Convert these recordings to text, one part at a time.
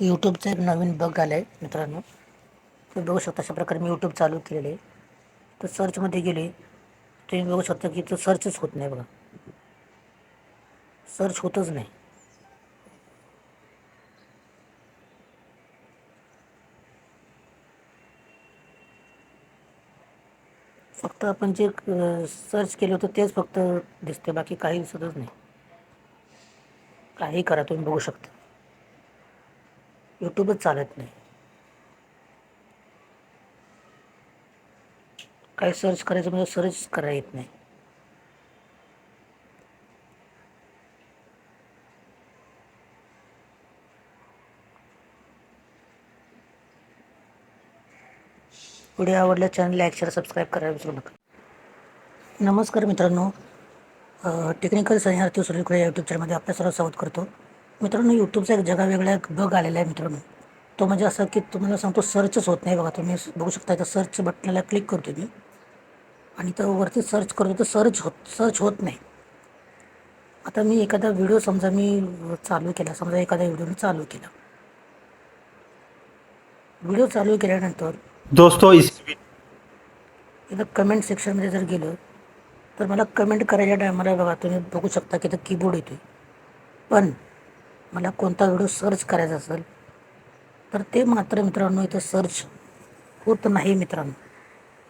यूट्यूबचं एक नवीन बग आलं आहे मित्रांनो. तुम्ही बघू शकता अशा प्रकारे मी यूट्यूब चालू केलेले आहे. तर सर्चमध्ये गेले तुम्ही बघू शकता की तो सर्चच होत नाही बघा. सर्च होतच नाही. फक्त आपण जे सर्च केलं होतं तेच फक्त दिसते, बाकी काही दिसतच नाही. काही करा तुम्ही बघू शकता यूट्यूबच चालत नाही. काही सर्च करायचं म्हणजे सर्च करायला येत नाही. व्हिडिओ आवडल्यास चॅनल लाईक शेअर सबस्क्राईब करायला विसरू नका. नमस्कार मित्रांनो, टेक्निकल सह्याद्री सुनील खुळे यूट्यूब चॅनलमध्ये आपल्या सर्व स्वागत करतो. मित्रांनो, यूट्यूबचा एक जगावेगळा एक बग आलेला आहे मित्रांनो. तो म्हणजे असं की तुम्हाला सांगतो सर्चच होत नाही बघा. तुम्ही बघू शकता इथं सर्च बटनाला क्लिक करतो मी आणि तर वरती सर्च करतो तर सर्च होत नाही. आता मी एखादा व्हिडिओ समजा मी चालू केला, समजा एखादा व्हिडिओ मी चालू केला. व्हिडिओ चालू केल्यानंतर दोस्तों इस इथं कमेंट सेक्शनमध्ये जर गेलं तर मला कमेंट करायच्या टायमाला बघा तुम्ही बघू शकता की इथं कीबोर्ड येतो आहे. पण मला कोणता व्हिडिओ सर्च करायचा असेल तर ते मात्र मित्रांनो इथं सर्च होत नाही मित्रांनो.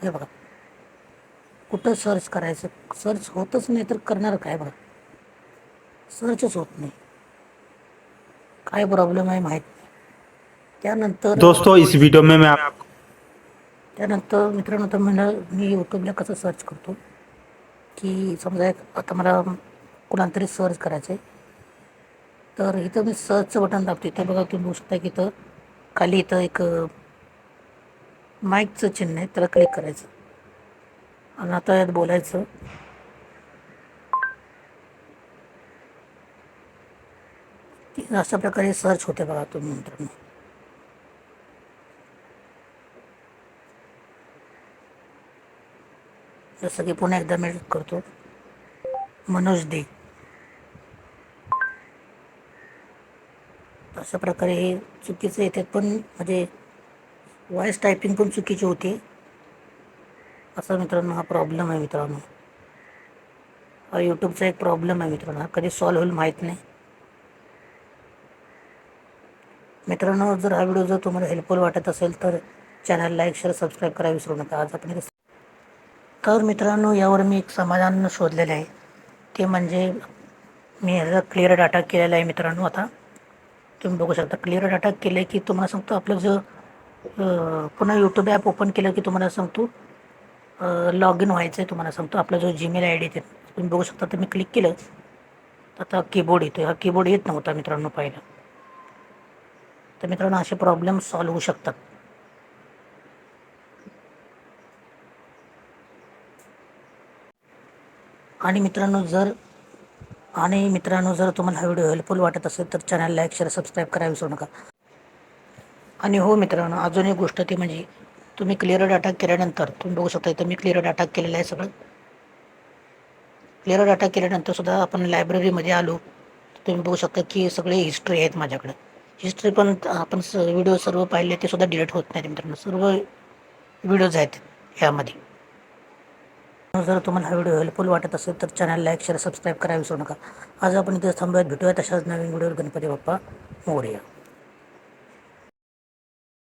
हे बघा, कुठं सर्च करायचं, सर्च होतच नाही तर करणार काय बघा. सर्चच होत नाही. काय प्रॉब्लेम आहे माहीत नाही. त्यानंतर दोस्तों इस वीडियो में मैं आप त्यानंतर मित्रांनो तर मी यूट्यूबला कसं सर्च करतो की समजा आता मला कुणाला तरी सर्च करायचं आहे तर इथं मी सर्चचं बटन दाबतो. इथं बघा तुम्ही बघू शकता की इथं खाली इथं एक माईकचं चिन्ह आहे, त्याला क्लिक करायचं आणि आता यात बोलायचं. अशा प्रकारे सर्च होते बघा तुम्ही मित्रांनो. जसं की पुन्हा एकदा मी करतो, मनोज दे. अशा प्रकारे हे चुकीचं येतात, पण म्हणजे व्हॉईस टायपिंग पण चुकीची होते. असा मित्रांनो हा प्रॉब्लेम आहे मित्रांनो. हा यूट्यूबचा एक प्रॉब्लेम आहे मित्रांनो. हा कधी सॉल्व्ह होईल माहीत नाही मित्रांनो. जर हा व्हिडिओ जर तुम्हाला हेल्पफुल वाटत असेल तर चॅनल लाईक शेअर सबस्क्राईब करायला विसरू नका. आज आपण तर मित्रांनो यावर मी एक समाधान शोधलेलं आहे. ते म्हणजे मी ह्याचा क्लिअर डाटा केलेला आहे मित्रांनो. आता तुम्ही बघू शकता क्लिअर डाटा केले की तुम्हाला सांगतो आपलं जो पुन्हा यूट्यूब ॲप ओपन केलं की तुम्हाला सांगतो लॉग इन व्हायचं आहे. तुम्हाला सांगतो आपला जो जीमेल आय डी येते तुम्ही बघू शकता. तर मी क्लिक केलं तर आता कीबोर्ड येतो. हा कीबोर्ड येत नव्हता मित्रांनो पहिला. तर मित्रांनो असे प्रॉब्लेम सॉल्व्ह होऊ शकतात. आणि मित्रांनो जर तुम्हाला हा व्हिडिओ हेल्पफुल वाटत असेल तर चॅनल लाईक शेअर सबस्क्राईब करायला विसरू नका. आणि हो मित्रांनो, अजून एक गोष्ट ती म्हणजे तुम्ही क्लिअर डाटा केल्यानंतर तुम्ही बघू शकता इथं मी क्लिअर डाटा केलेला आहे. सगळं क्लिअर डाटा केल्यानंतर सुद्धा आपण लायब्ररीमध्ये आलो तर तुम्ही बघू शकता की सगळे हिस्ट्री आहेत माझ्याकडे. हिस्ट्री पण आपण व्हिडिओ सर्व पाहिले ते सुद्धा डिलीट होत नाहीत मित्रांनो. सर्व व्हिडिओज आहेत ह्यामध्ये. जर तुम्हाला हा व्हिडिओ हेल्पफुल वाटत असेल तर चॅनल लाईक शेअर सबस्क्राईब करायला विसरू नका. आज आपण इथे थांबूयात. भेटूयात अशाच नवीन व्हिडिओ. गणपती बाप्पा मोरया.